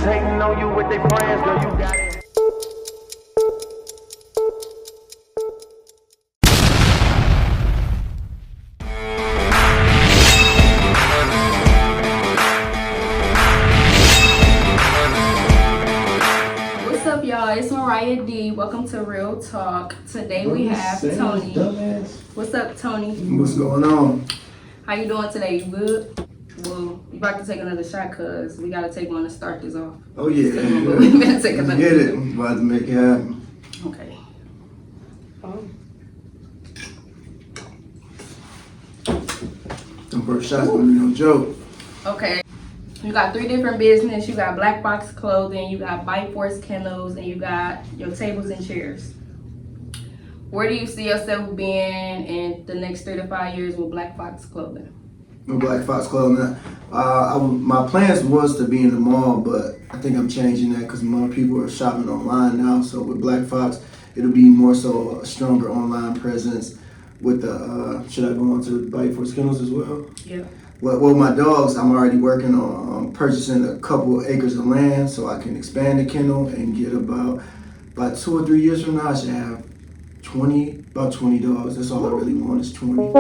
hating on you with their friends, girl, you got it. What's up, y'all? It's Mariah D. Welcome to Real Talk. Today we have Tony. What's up, Tony? What's going on? How you doing today? You good? Well, you about to take another shot because we got to take one to start this off. Oh yeah, But we better take let's another. get it. I'm about to make it happen. Okay. Them first shots gonna be no joke. Okay. You got 3 different business. You got Black Fox Clothing, you got Bite Force Kennels, and you got your tables and chairs. Where do you see yourself being in the next 3 to 5 years with Black Fox Clothing? With Black Fox Clothing. My plans was to be in the mall, but I think I'm changing that because more people are shopping online now. So with Black Fox, it'll be more so a stronger online presence. With the should I go on to Bite Force Kennels as well? Yeah. Well, my dogs, I'm already working on purchasing a couple acres of land so I can expand the kennel and get about 2 or 3 years from now, I should have about 20 dogs. That's all I really want is 20.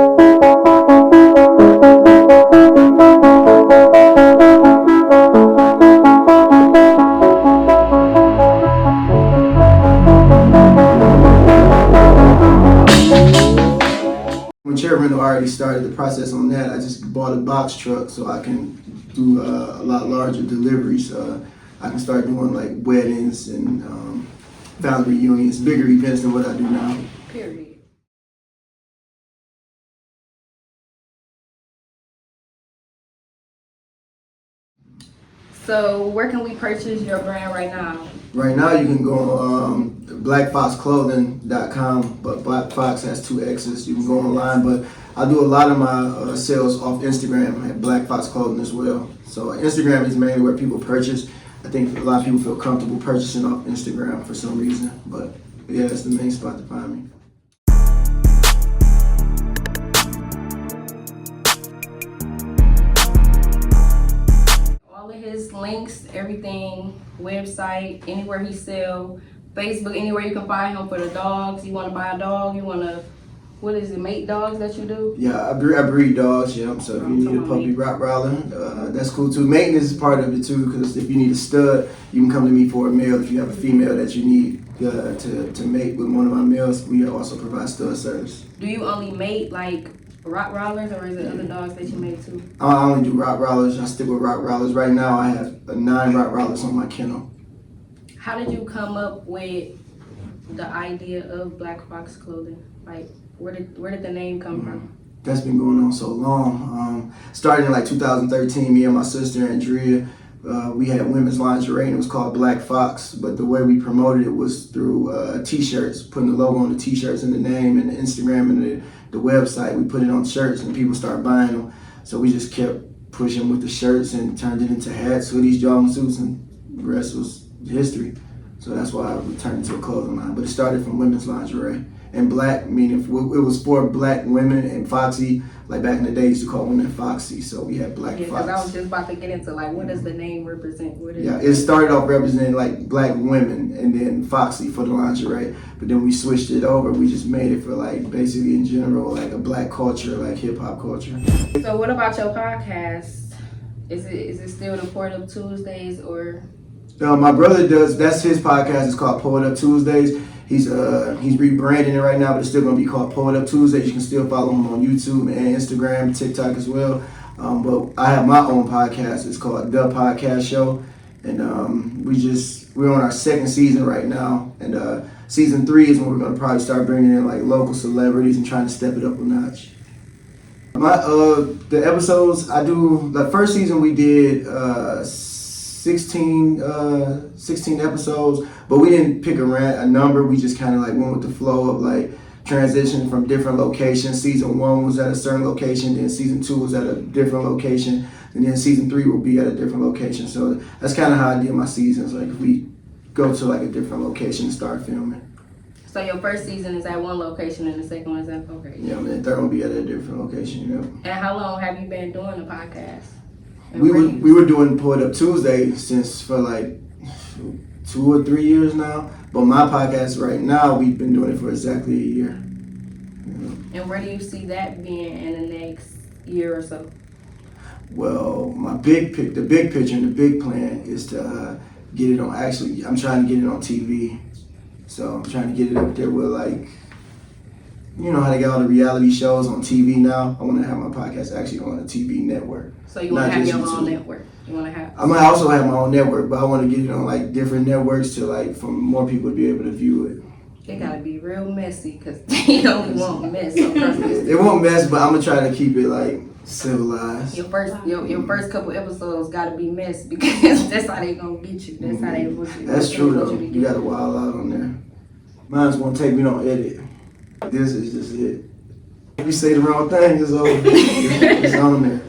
When Chairman already started the process on that, I just bought a box truck so I can do a lot larger deliveries. I can start doing like weddings and family reunions, bigger events than what I do now. Period. So where can we purchase your brand right now? Right now you can go on blackfoxclothing.com, but Black Fox has 2 X's. You can go online, but I do a lot of my sales off Instagram at Black Fox Clothing as well. So Instagram is mainly where people purchase. I think a lot of people feel comfortable purchasing off Instagram for some reason, but yeah, that's the main spot to find me. All of his links, everything, website, anywhere he sell, Facebook, anywhere you can find him for the dogs. You want to buy a dog? You want to, what is it, mate dogs that you do? Yeah, I breed dogs, yeah. So if you need a puppy Rottweiler, that's cool too. Maintenance is part of it too, because if you need a stud, you can come to me for a male. If you have a female that you need to mate with one of my males, we also provide stud service. Do you only mate like Rottweilers, or is it other dogs that you mate too? I only do Rottweilers. I stick with Rottweilers. Right now I have 9 Rottweilers on my kennel. How did you come up with the idea of Black Fox Clothing? Like, where did the name come from? That's been going on so long. Starting in like 2013, me and my sister Andrea, we had women's lingerie and it was called Black Fox. But the way we promoted it was through t-shirts, putting the logo on the t-shirts and the name and the Instagram and the website. We put it on shirts and people started buying them. So we just kept pushing with the shirts and turned it into hats, hoodies, jogging suits, and the rest was history. So that's why we turned into a clothing line. But it started from women's lingerie. And black, meaning it was for black women, and Foxy, like back in the day, used to call women Foxy. So we had Black Fox. Yeah, because I was just about to get into like, what does the name represent? It started off representing like black women, and then Foxy for the lingerie. But then we switched it over. We just made it for like basically in general, like a black culture, like hip hop culture. So what about your podcast? Is it still the Pour It Up Tuesdays or? My brother does. That's his podcast. It's called Pour It Up Tuesdays. He's rebranding it right now, but it's still gonna be called Pour It Up Tuesdays. You can still follow him on YouTube and Instagram, TikTok as well. But I have my own podcast. It's called The Podcast Show, and we're on our 2nd season right now. And season 3 is when we're gonna probably start bringing in like local celebrities and trying to step it up a notch. The episodes I do, the first season we did 16 episodes, but we didn't pick a number. We just kind of like went with the flow of like transitioning from different locations. Season 1 was at a certain location, then season 2 was at a different location, and then season 3 will be at a different location. So that's kind of how I did my seasons. Like if we go to like a different location and start filming. So your first season is at one location and the second one is at, okay. Yeah, and the third one will be at a different location, And how long have you been doing the podcast? We were doing Pull It Up Tuesday for like 2 or 3 years now. But my podcast right now, we've been doing it for exactly a year. And where do you see that being in the next year or so? Well, the big picture and the big plan is to get it on. Actually, I'm trying to get it on TV. So I'm trying to get it up there with, like, you know how they got all the reality shows on TV now. I want to have my podcast actually on a TV network. So you want to have your own network? You want to have? I might also have my own network, but I want to get it on like different networks to like for more people to be able to view it. It gotta be real messy because they don't want mess on purpose. It won't mess, but I'm gonna try to keep it like civilized. Your first couple episodes gotta be mess because that's how they gonna get you. That's how they want you. That's true though. You gotta wild out on there. Mine's won't take me no edit. This is just it. If you say the wrong thing, it's over. It's on there.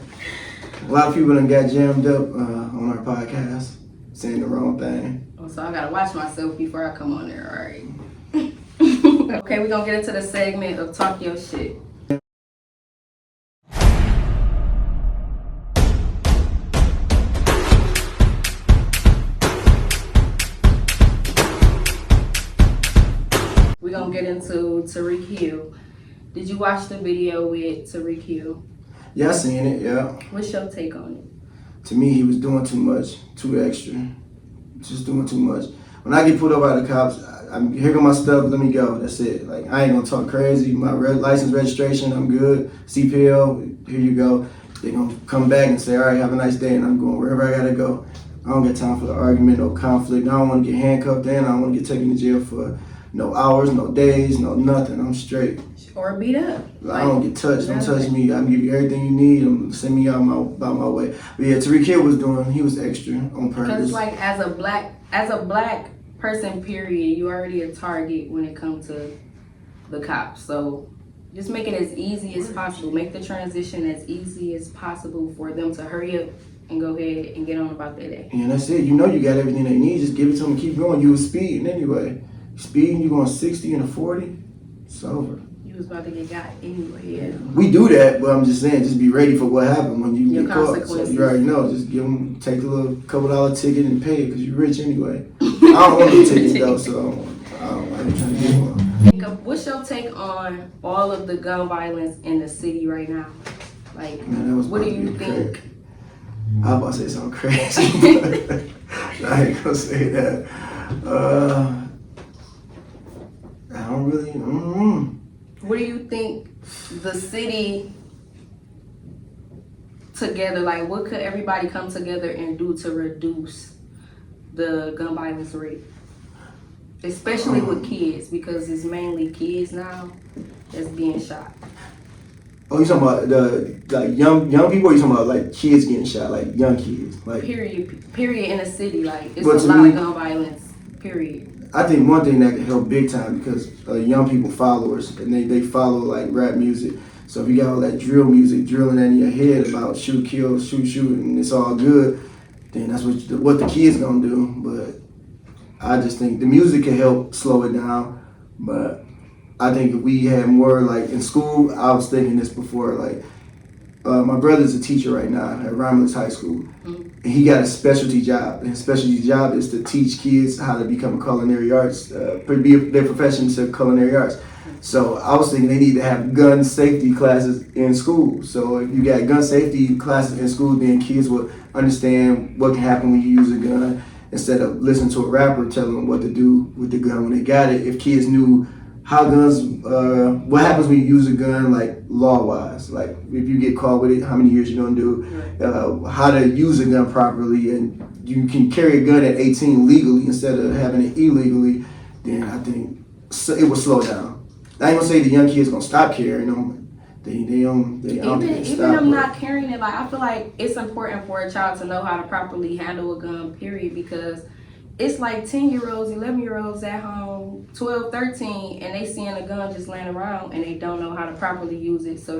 A lot of people done got jammed up on our podcast saying the wrong thing. Oh, so I gotta watch myself before I come on there. All right. Okay, we're gonna get into the segment of Talk Your Shit. We're gonna get into Tariq Hill. Did you watch the video with Tariq Hill? Yeah, I seen it, yeah. What's your take on it? To me, he was doing too much, too extra. Just doing too much. When I get pulled up by the cops, I'm here go my stuff, let me go. That's it. Like, I ain't gonna talk crazy. My license registration, I'm good. CPL, here you go. They're gonna come back and say, all right, have a nice day, and I'm going wherever I gotta go. I don't got time for the argument, no conflict. I don't wanna get handcuffed in. I don't wanna get taken to jail for no hours, no days, no nothing. I'm straight. Or beat up. I don't get touched. Don't touch me. I can give you everything you need. Send me out about my way. But yeah, Tariq Hill he was extra on purpose. Because like as a black person, period, you already a target when it comes to the cops. So just make it as easy as possible. Make the transition as easy as possible for them to hurry up and go ahead and get on about their day. And that's it. You know you got everything they need. Just give it to them and keep going. You was speeding anyway. Speeding, you going 60 and a 40, it's over. You was about to get got anyway, yeah. We do that, but I'm just saying, just be ready for what happened when you get caught. So you already know. Just take a little $2 ticket and pay it because you're rich anyway. I don't want a ticket though, so I'm trying to get one. What's your take on all of the gun violence in the city right now? Like, man, what do you think? I was about to say something crazy. I ain't gonna say that. I don't really. What do you think the city together, like what could everybody come together and do to reduce the gun violence rate? Especially with kids, because it's mainly kids now that's being shot. Oh, you talking about the young people, or you talking about like kids getting shot, like young kids? Like Period in the city, like it's a lot of gun violence, period. I think one thing that can help big time because young people followers and they follow like rap music. So if you got all that drill music drilling in your head about shoot, kill, shoot, and it's all good, then that's what the kids gonna do. But I just think the music can help slow it down. But I think if we had more like in school, I was thinking this before, like my brother's a teacher right now at Romulus High School. And he got a specialty job. And his specialty job is to teach kids how to become a culinary arts, be their profession to culinary arts. So I was thinking they need to have gun safety classes in school. So if you got gun safety classes in school, then kids will understand what can happen when you use a gun instead of listening to a rapper telling them what to do with the gun when they got it. If kids knew how guns, what happens when you use a gun, like law-wise, like if you get caught with it, how many years you're gonna do, how to use a gun properly, and you can carry a gun at 18 legally instead of having it illegally, then I think it will slow down. I ain't gonna say the young kids gonna stop carrying them. Even them not carrying it, like I feel like it's important for a child to know how to properly handle a gun, period, because it's like 10-year-olds, 11-year-olds at home, 12, 13, and they seeing a gun just laying around and they don't know how to properly use it. So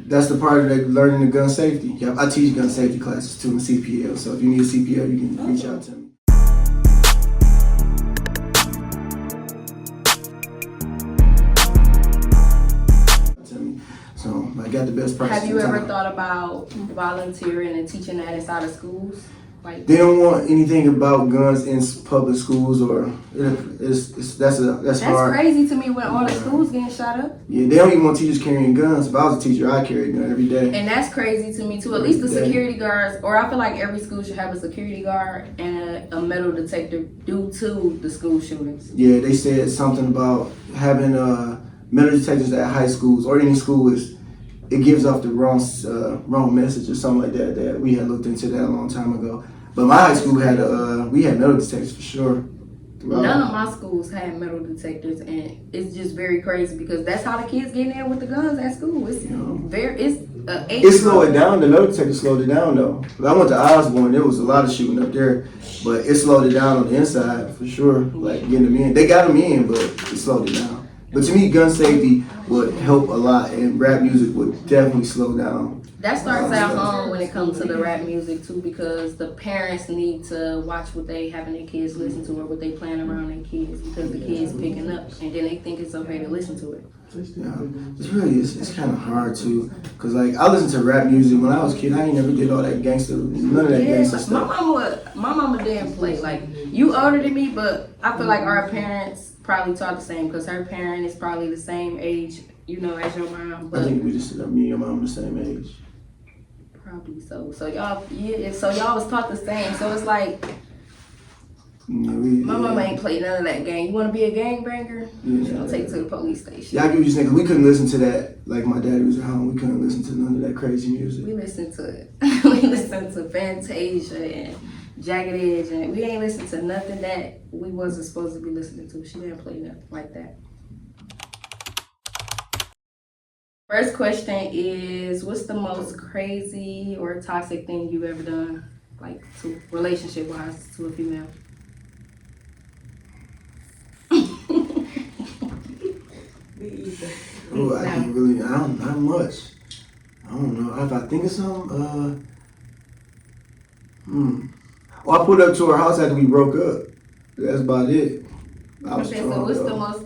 that's the part of that learning the gun safety. Yeah, I teach gun safety classes too in CPL. So if you need a CPL, you can reach out to me. So I got had the best prices. Have you in ever town. thought about volunteering and teaching that inside of schools? Like, They don't want anything about guns in public schools, or that's hard. crazy to me when all the schools getting shot up. Yeah, they don't even want teachers carrying guns. If I was a teacher, I'd carry a gun every day. And that's crazy to me too. At least the Every day. security guards, or I feel like every school should have a security guard and a metal detector due to the school shootings. Yeah, they said something about having metal detectors at high schools or any school it gives off the wrong message or something like that. That we had looked into that a long time ago. But my high school had we had metal detectors for sure. None of my schools had metal detectors, and it's just very crazy because that's how the kids get in there with the guns at school. It's It slowed it down. The metal detector slowed it down though. I went to Osborne. There was a lot of shooting up there, but it slowed it down on the inside for sure. Like getting them in, they got them in, but it slowed it down. But to me, gun safety would help a lot, and rap music would definitely slow down. That starts at home when it comes to the rap music too, because the parents need to watch what they having their kids listen to or what they playing around their kids, because the kids picking up and then they think it's okay to listen to it. Yeah, it's kind of hard too, cause like I listened to rap music when I was a kid. I ain't never did all that gangster, none of that gangster Yeah, my stuff. mama didn't play. Like, you older than me, but I feel like our parents probably taught the same, because her parent is probably the same age, you know, as your mom. But I think we just me and your mom the same age. probably so. So y'all was taught the same. So it's like, Yeah, my mama ain't played none of that game. You want to be a gangbanger? Yeah. She gonna take you to the police station. Yeah, I get what you're saying, 'cause we couldn't listen to that. Like my daddy was at home, we couldn't listen to none of that crazy music. We listen to it. We listen to Fantasia and Jagged Edge, and we ain't listen to nothing that we wasn't supposed to be listening to. She didn't play nothing like that. First question is, what's the most crazy or toxic thing you've ever done, like to relationship wise, to a female? Oh, I can't really. Not much. I don't know. If I think of something, Well, I put up to her house after we broke up. That's about it. I was Okay, drunk, so what's though. the most?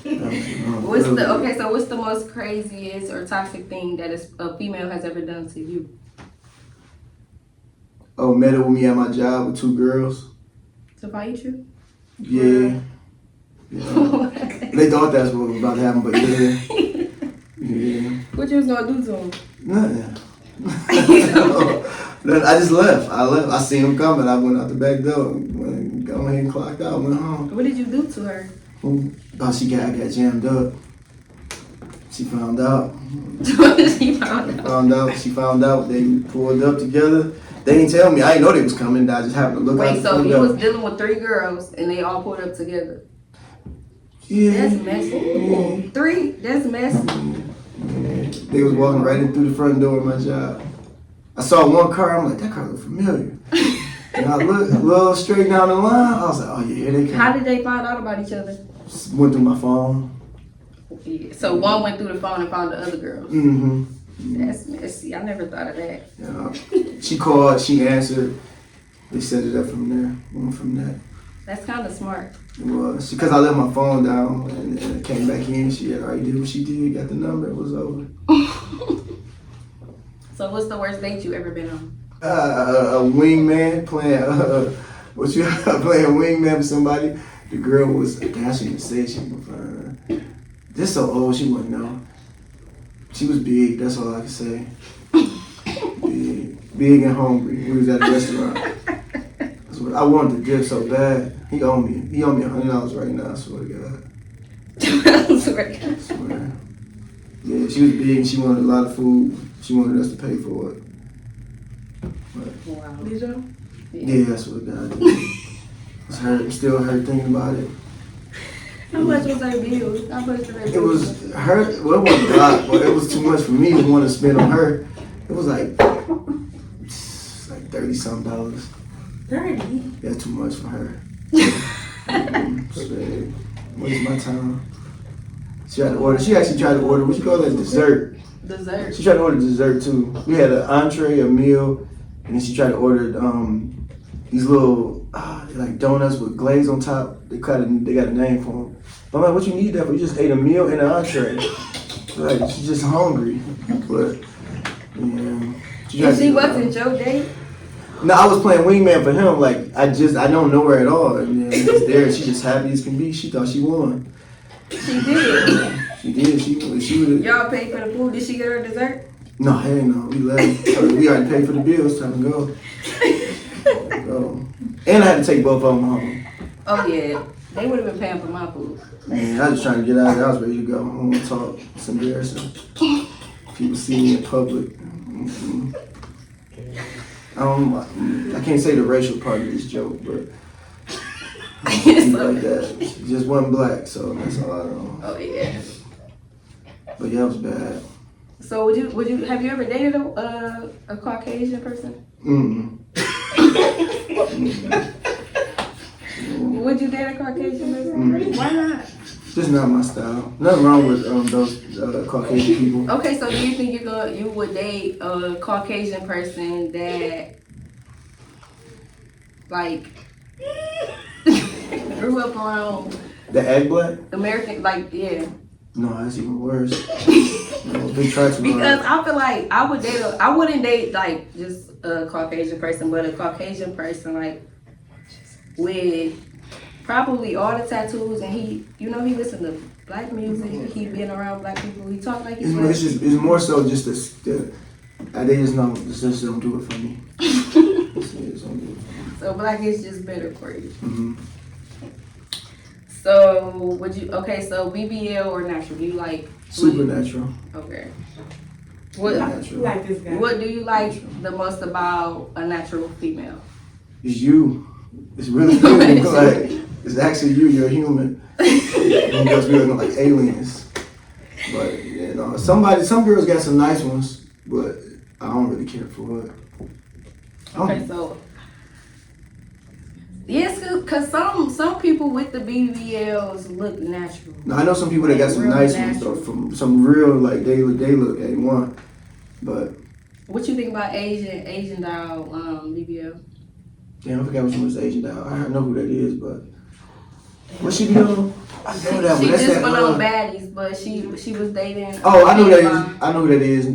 Really. What's the most craziest or toxic thing that a female has ever done to you? Oh, met up with me at my job with 2 girls. To fight you? Yeah. They thought that's what was about to happen, but yeah. Yeah. What you was gonna do to them? Nothing. I just left. I seen them coming. I went out the back door. Went ahead and clocked out. Went home. What did you do to her? Oh, I got jammed up. She found out. She found out. They pulled up together. They didn't tell me. I didn't know they was coming. I just happened to look out Wait, the so window. you was dealing with 3 girls and they all pulled up together? Yeah. That's messy. Yeah. 3? That's messy. Yeah. They was walking right in through the front door of my job. I saw one car. I'm like, that car look familiar. And I looked a little straight down the line. I was like, oh yeah, here they come. How did they find out about each other? Just went through my phone. So one went through the phone and found the other girl. Mm-hmm. That's messy. I never thought of that. Yeah. She called. She answered. They set it up from there. Went from that. That's kind of smart. It was because I left my phone down and it came back in. She had already did what she did. Got the number. It was over. So what's the worst date you ever been on? A wingman playing. Playing wingman with somebody. The girl was. I shouldn't even say she was. Just so old, she wouldn't know. She was big. That's all I can say. Big and hungry. We was at a restaurant. I wanted to dip so bad. He owed me $100 right now. I swear to God. I swear. Yeah, she was big and she wanted a lot of food. She wanted us to pay for it. But, Wow. Did you? yeah, that's what God did. It's hurt. I'm still hurt thinking about it. How much was her bill? How much was her bill? It was her. Well, it wasn't a lot, but it was too much for me to want to spend on her. It was like $30-something. 30? That's too much for her. So, waste my time. She actually tried to order, what you call that, dessert. Dessert. She tried to order dessert too. We had an entree, a meal, and then she tried to order these little like donuts with glaze on top. They got a name for them. But I'm like, what you need that for? You just ate a meal and an entree. like she's just hungry. But yeah, If she wasn't your date, no, I was playing wingman for him. Like I don't know her at all. And then just there, she just happy as can be. She thought she won. she did. She did. She would. Y'all paid for the food. Did she get her dessert? No, hell no. We left. We already paid for the bills. Time to go. And I had to take both of them home. Oh yeah, they would have been paying for my food. Man, I was just trying to get out of there. I was ready to go. I don't want to talk. It's embarrassing. People see me in public. I can't say the racial part of this joke, but people like that. She just wasn't black, so that's all I know. Oh yeah. But yeah, it was bad. So would you have you ever dated a Caucasian person? Mm-mm. Would you date a Caucasian person? Why not? Just not my style. Nothing wrong with those Caucasian people. Okay, so do you think you would date a Caucasian person that like grew up around The egg black? American, like yeah? No, that's even worse. They try to. Because I feel like I wouldn't date like just a Caucasian person, but a Caucasian person like with probably all the tattoos, and he listen to black music. He been around black people. He talk like he's black. It's more so just they just don't do it for me. So black is just better for you. Mm-hmm. So so BBL or natural? Do you like Supernatural. Okay. Natural. Like this guy. What do you like the most about a natural female? It's you. It's really you. Like it's actually you. You're a human. Because we look like aliens. But some girls got some nice ones, but I don't really care for it. Okay, so yes, cause some people with the BBLs look natural. Now I know some people that got some Real nice natural. ones though, from some real like they look A1, but What you think about Asian doll BBL? damn, I forgot which one was Asian doll. I know who that is, but what she be on? I know that one. She That's just that, went on baddies, but she was dating. Oh, I know who that is. I know who that is.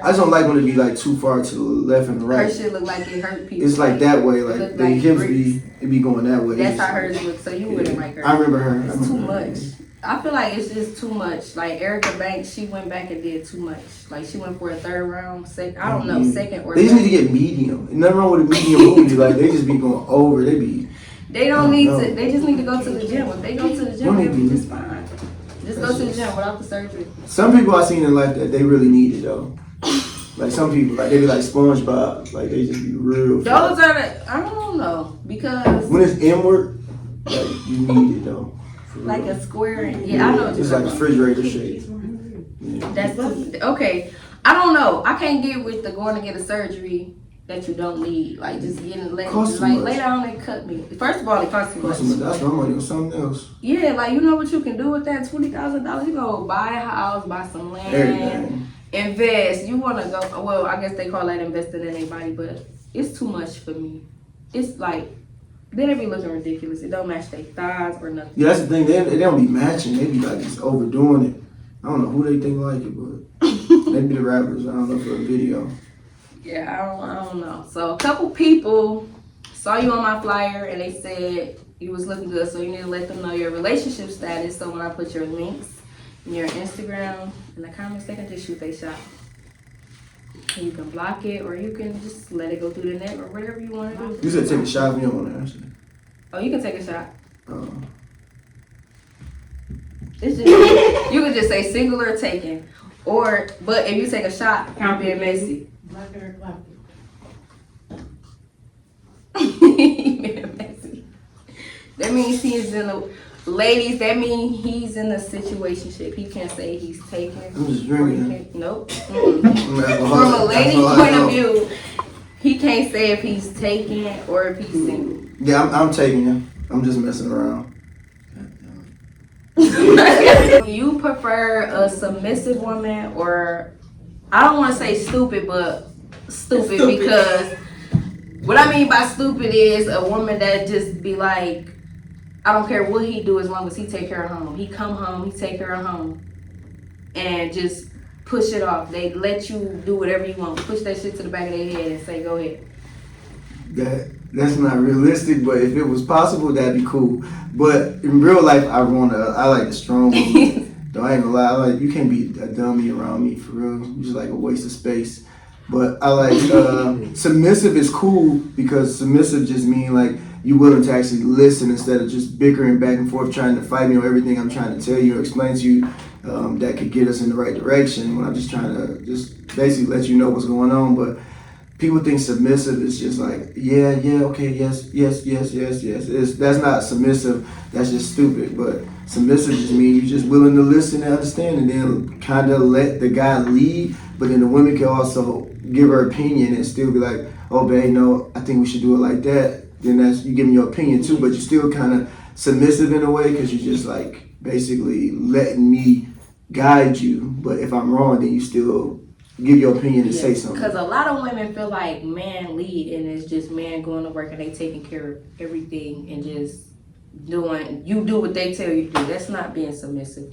I just don't like when it be like too far to the left and the Her right. shit look like it hurt people. It's like that way, like Look the like hips bricks. be going that way. That's how hers look. So you wouldn't like her. I remember her. It's too much. I feel like it's just too much. Like Erica Banks, she went back and did too much. Like she went for a third round, second or They just third. need to get medium. Nothing wrong with a medium movie. Like they just be going over. They don't need to. They just need to go to the gym. If they go to the gym, they'll be just fine. Just go to the gym without the surgery. Some people I've seen in life that they really need it though. Like some people, like they be like SpongeBob. Like they just be real. Those are the. I don't know because When it's inward, like you need it though. For like real. a square. Yeah, I know. What It's you're like talking about. refrigerator shape. Yeah. That's okay. I don't know. I can't get with the going to get a surgery that you don't need. Like just getting Costs too like much. lay down and cut me. First of all, it costs too much. That's my money on something else. Yeah, like you know what you can do with that $20,000. You go buy a house, buy some land, Everything. invest. You want to go? Well, I guess they call that investing in anybody, but it's too much for me. It's like then they be looking ridiculous. It don't match their thighs or nothing. Yeah, that's the thing. They don't be matching. They be like just overdoing it. I don't know who they think like it, but they be the rappers. I don't know for a video. Yeah, I don't know. So a couple people saw you on my flyer and they said you was looking good, so you need to let them know your relationship status. So when I put your links and your Instagram in the comments, they can just shoot their shot. And you can block it or you can just let it go through the net or whatever you want to do. You said take a shot. You don't want to answer. Oh, you can take a shot. Oh. It's just you can just say single or taken. But if you take a shot, you're being messy. Black or black. Being messy. That means he's in a ladies. That means he's in a situationship. He can't say he's taken. I'm just or he drinking. can't- Nope. From From a lady's point of view, he can't say if he's taken or if he's single. Yeah, I'm taking it. I'm just messing around. You prefer a submissive woman or I don't want to say stupid, but stupid because what I mean by stupid is a woman that just be like I don't care what he do as long as he take care of home. He come home, he take care of home, and just push it off. They let you do whatever you want. Push that shit to the back of their head and say, go ahead. That's not realistic, but if it was possible, that'd be cool. But in real life, I like the strong woman. Though I ain't gonna lie, you can't be a dummy around me for real. You're just like a waste of space. But I like submissive is cool because submissive just mean like you willing to actually listen instead of just bickering back and forth trying to fight me on everything I'm trying to tell you or explain to you that could get us in the right direction when I'm just trying to just basically let you know what's going on. But people think submissive is just like, yeah, okay, yes. That's not submissive, that's just stupid. But submissive just means you're just willing to listen and understand and then kind of let the guy lead, but then the woman can also give her opinion and still be like, oh, babe, no, I think we should do it like that. Then that's you giving your opinion too, but you're still kind of submissive in a way because you're just like basically letting me guide you. But if I'm wrong, then you still give your opinion and say something. Because a lot of women feel like man lead and it's just man going to work and they taking care of everything and just you do what they tell you to do. That's not being submissive.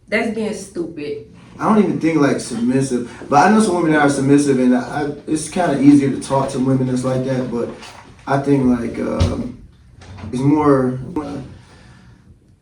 That's being stupid. I don't even think like submissive, but I know some women that are submissive and it's kind of easier to talk to women that's like that, but I think like it's more,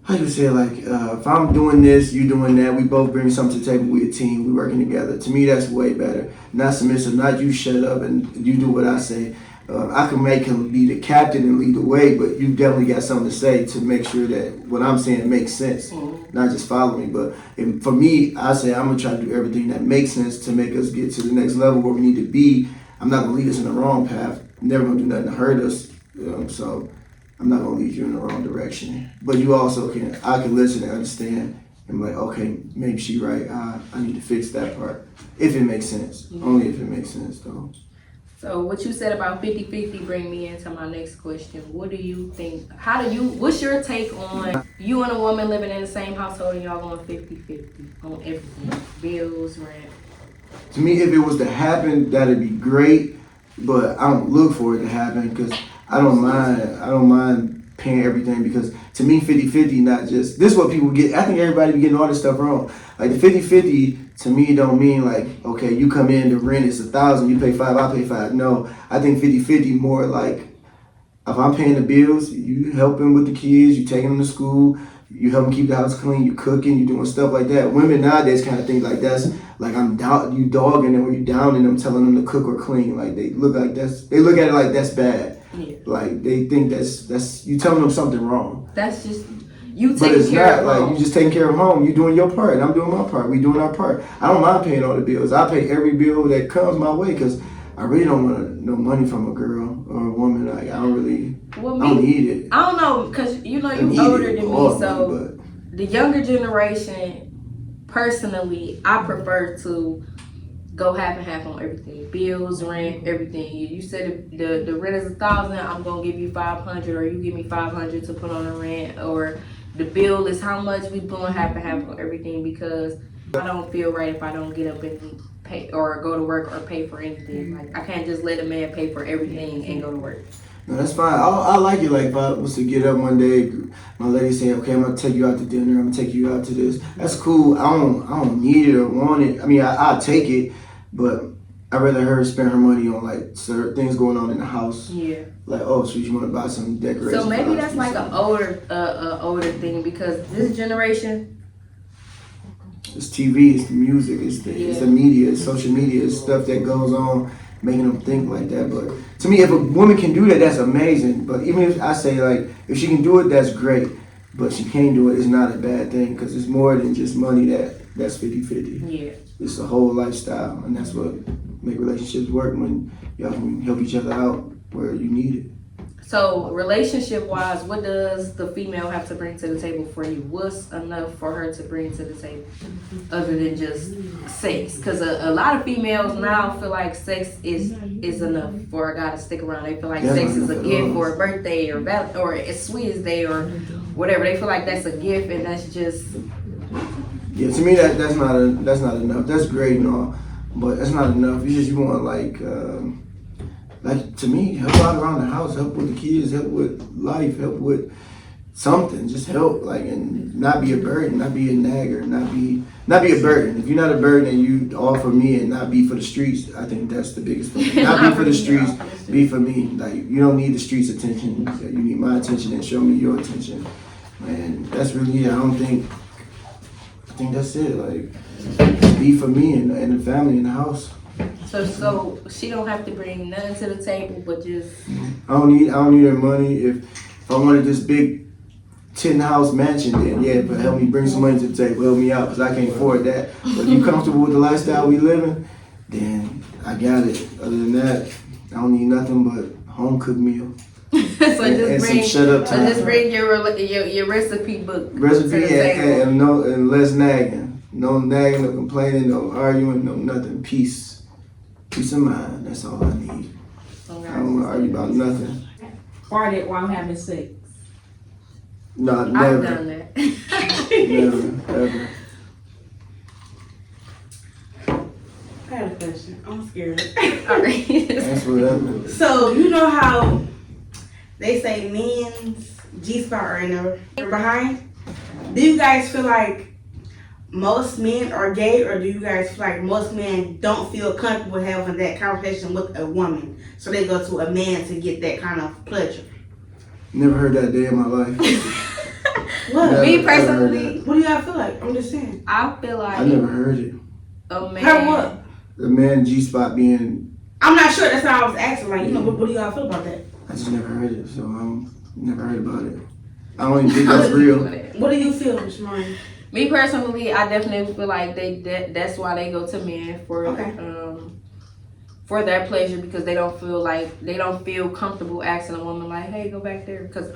how you say, like, if I'm doing this, you doing that, we both bring something to the table, we a team, we working together. To me, that's way better. Not submissive, not you shut up and you do what I say. I can make him be the captain and lead the way, but you definitely got something to say to make sure that what I'm saying makes sense, not just follow me. But for me, I say I'm gonna try to do everything that makes sense to make us get to the next level where we need to be. I'm not gonna lead us in the wrong path. I'm never gonna do nothing to hurt us. So I'm not gonna lead you in the wrong direction. But you also I can listen and understand and be like, okay, maybe she right. I need to fix that part. If it makes sense. Only if it makes sense though. So what you said about 50-50 bring me into my next question. What do you think, what's your take on you and a woman living in the same household and y'all going 50-50 on everything, bills, rent? To me, if it was to happen, that'd be great, but I don't look for it to happen because I don't mind paying everything because to me 50-50 not just, this is what people get, I think everybody be getting all this stuff wrong. Like the 50-50 to me don't mean like, okay, you come in, the rent is $1,000, you pay $5, I pay $5. No, I think 50-50 more like, if I'm paying the bills, you helping with the kids, you taking them to school, you helping keep the house clean, you cooking, you doing stuff like that. Women nowadays kind of think like that's like you dogging them or you downing them, telling them to cook or clean. Like they look at it like that's bad. Yeah. Like they think that's you telling them something wrong. That's just you taking but it's care not of like you just taking care of home. You doing your part and I'm doing my part. We doing our part. I don't mind paying all the bills. I pay every bill that comes my way because I really don't want no money from a girl or a woman. Like I don't need it. I don't know because you older than me, so the younger generation, personally, I prefer to go half and half on everything. Bills, rent, everything. You said if the rent is $1,000, I'm gonna give you $500, or you give me $500 to put on the rent, or the bill is how much. We pulling half and half on everything because I don't feel right if I don't get up and pay or go to work or pay for anything. Like I can't just let a man pay for everything and go to work. No, that's fine. I like it. Like if I was to get up one day, my lady say, "Okay, I'm gonna take you out to dinner. I'm gonna take you out to this." That's cool. I don't need it or want it. I mean, I'll take it, but I'd rather her spend her money on like certain things going on in the house. Yeah. Like, oh, so you want to buy some decorations? So maybe that's like an older thing because this generation. It's TV, it's the music, it's the media, it's social media, it's stuff that goes on, making them think like that. But to me, if a woman can do that, that's amazing. But even if I say like, if she can do it, that's great. But she can't do it, it's not a bad thing because it's more than just money that's 50-50. Yeah. It's a whole lifestyle, and that's what make relationships work when y'all can help each other out where you need it. So relationship-wise, what does the female have to bring to the table for you? What's enough for her to bring to the table other than just sex? Because a lot of females now feel like sex is enough for a guy to stick around. They feel like sex is a gift for a birthday or as sweet as day or whatever. They feel like that's a gift and that's just... Yeah, to me that's not enough. That's great and all, but that's not enough. You want like to me, help out around the house, help with the kids, help with life, help with something, just help, like, and not be a burden, not be a nagger, not be a burden. If you're not a burden and you all for me and not be for the streets, I think that's the biggest thing. Not be for the streets, be for me. Like, you don't need the streets' attention. You need my attention and show me your attention. And that's really it. I think that's it. Like, be for me and the family in the house. So she don't have to bring nothing to the table, but just. I don't need her money. If I wanted this big 10-house mansion, then yeah, but help me bring some money to the table, help me out, because I can't afford that. But if you comfortable with the lifestyle we living, then I got it. Other than that, I don't need nothing but home cooked meal. Just bring your recipe book. And less nagging. No nagging, no complaining, no arguing, no nothing. Peace of mind. That's all I need. Okay. I don't want to argue about nothing. Party while having sex. No, never. I've done that. Never, ever. I have a question. I'm scared. All right. That's whatever. So you know how they say men's G-spot are in the behind? Do you guys feel like most men are gay, or do you guys feel like most men don't feel comfortable having that conversation with a woman, so they go to a man to get that kind of pleasure? Never heard that day in my life. What? Me personally, what do y'all feel like? I'm just saying. I feel like I never heard it. a man. Heard what? The man G-spot being. I'm not sure. That's why I was asking. Like, what do y'all feel about that? I just never heard it, so never heard about it. I don't even think that's real. What do you feel, Ms. Maureen? Me personally, I definitely feel like that's why they go to men for their pleasure, because they don't feel comfortable asking a woman like, hey, go back there, because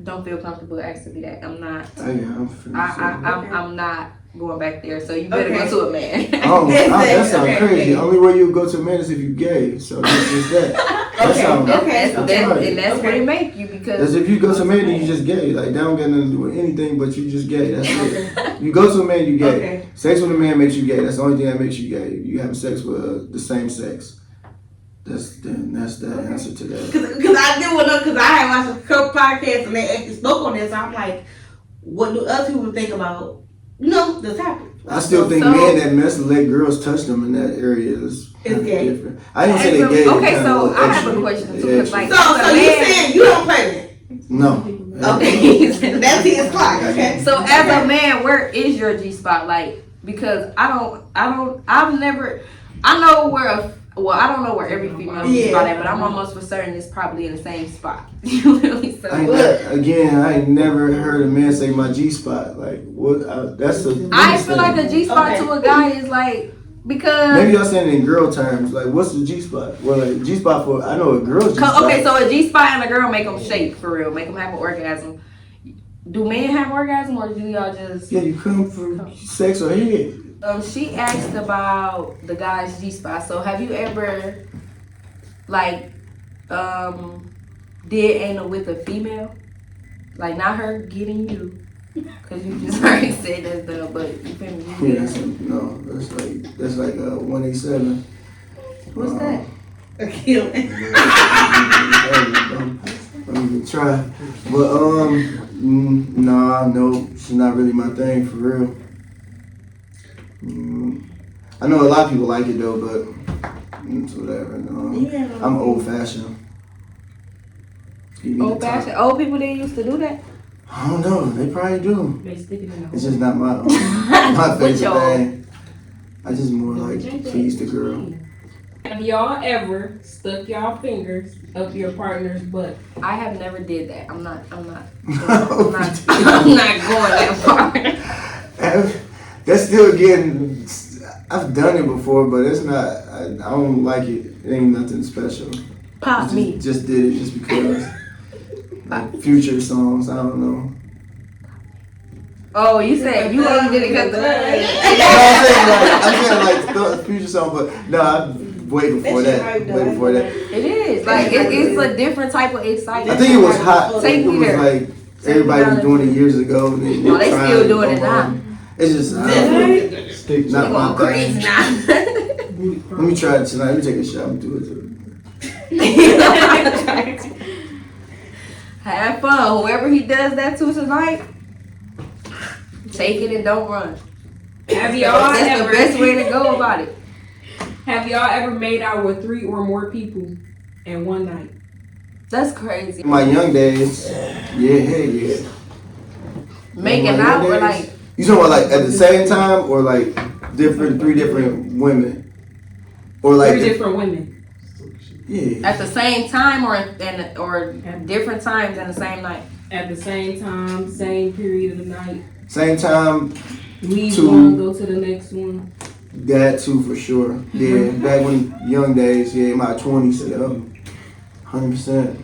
don't feel comfortable asking me that. I'm not. I'm not going back there, so you better go to a man. That sounds crazy. The only way you go to a man is if you gay. So that's just that. And that's what it make you, because that's if you go to a man and you just gay. Like, that don't got nothing to do with anything, but you just gay. That's it. You go to a man, you gay. Okay. Sex with a man makes you gay. That's the only thing that makes you gay. You having sex with the same sex. That's the answer to that. Because I did want to know, because I had watched a couple podcasts and they actually spoke on this. So I'm like, what do other people think about, this happening? I still think men that mess and let girls touch them in that area is gay. Different. I didn't say they gay. Okay, so I have a question too. Because like, so you saying you don't play it? No. Okay. That's his clock. Okay. So as a man, where is your G spot? Like, because I don't know where every female G spot at, but I'm almost for certain it's probably in the same spot. I ain't never heard a man say my G spot. Like, what? I feel like a G spot to a guy is like, because maybe y'all saying it in girl terms. Like, what's the G spot? Well, like, G spot for, I know a girl's G spot. Okay, so a G spot and a girl make them shake for real, make them have an orgasm. Do men have orgasm, or do y'all just? Yeah, you come for sex or head. She asked about the guy's G spot. So have you ever, like, did anal with a female? Like, not her getting you, because you just already said that's done, but you feel me? Yeah, that's like 187. What's that? A killing. Don't even try. But no, it's not really my thing for real. I know a lot of people like it though, but it's whatever. I'm old fashioned. Old fashioned? Old people didn't used to do that? I don't know. They probably do. They stick it in the It's just not my favorite thing. I just more like please the girl. Have y'all ever stuck y'all fingers up your partner's butt? I have never did that. I'm not going that far. That's still getting. I've done it before, but it's not. I don't like it. It ain't nothing special. Pop me. Just did it just because. Like future songs, I don't know. Oh, you said you only did it because I'm saying the future song, but no, I'm way before that. It is like it's a different type of excitement. I think it was hot. Take it was me there. like everybody was doing it years ago. And they still doing it now. It's just not my thing. Let me try it tonight. Let me take a shot and do it. Have fun. Whoever he does that to tonight, take it and don't run. Have y'all That's the ever? best way to go about it. Have y'all ever made out with 3 or more people in one night? That's crazy. In my young days, yeah. Making In my out young or days- like You talking about like at the same time or like three different women? Or like 3 different women. Yeah. at the same time or different times in the same night. At the same time, same period of the night. Same time, Leave 2. one, go to the next one. that too for sure. Yeah, back when young days, yeah, my 20s, yeah. 100%.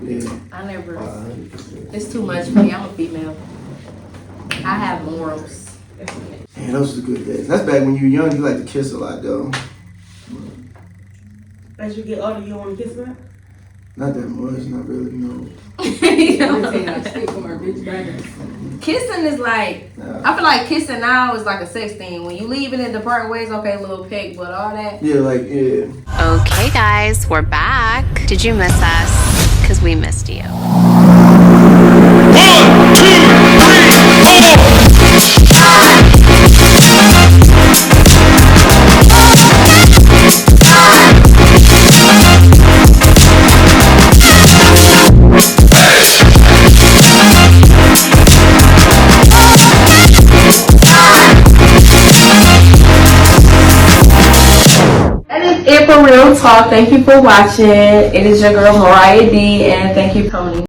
Yeah. I never. It's too much for me. I'm a female. I have morals. Yeah, those are the good days. That's back when you were young, you like to kiss a lot though. As you get older, you don't want to kiss back? Not that much, not really, no. Kissing is like, I feel like kissing now is like a sex thing. When you leave it in the part ways, okay, a little peck, but all that. Yeah, like, yeah. Okay, guys, we're back. Did you miss us? Because we missed you. It for Real Talk. Thank you for watching. It is your girl Mariah D, and thank you, Tony.